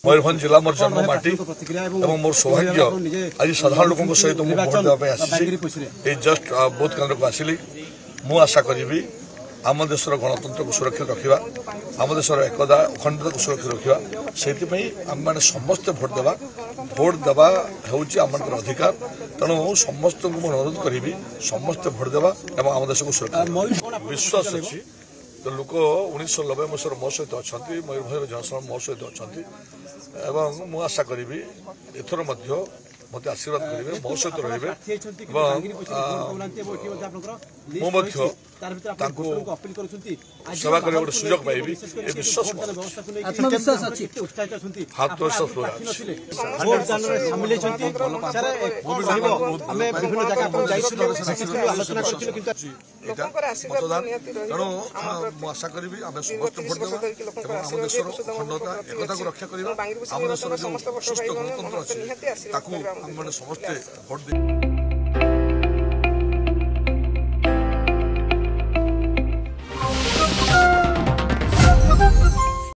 मयूरभंज जिला मोर जन्ममाटी और मोर सौभाग्य आज साधारण लोकों सहित मुझे भोट देवाई आसी जस्ट भोट केन्द्र को आसिली मु आशा करी आम देशर गणतंत्र को सुरक्षित रखा आम देशर एकता अखंडता को सुरक्षित रखा से आम मैंने समस्ते भोट देवा हूँ आम अधिकार तेणु समस्त को अनुरोध करी समस्ते भोट देवा और आम देश को सुरक्षा विश्वास अच्छी तो लोक 1990 मसीह मो सहित अच्छा मयूरभंज जनसाधारण मो सहित अच्छा मुझे आशा करी एथर मत आशीर्वाद करेंगे मो सहित रे सेवा कर सुजोग पाइबी विश्वास मतदान तेणु मुझे आशा करी आम समस्त भोट देवा आम देशर अखंडता एकता को रक्षा करवा आम देशर जो सुस्थ गणतंत्र अच्छे समस्ते भोट दे।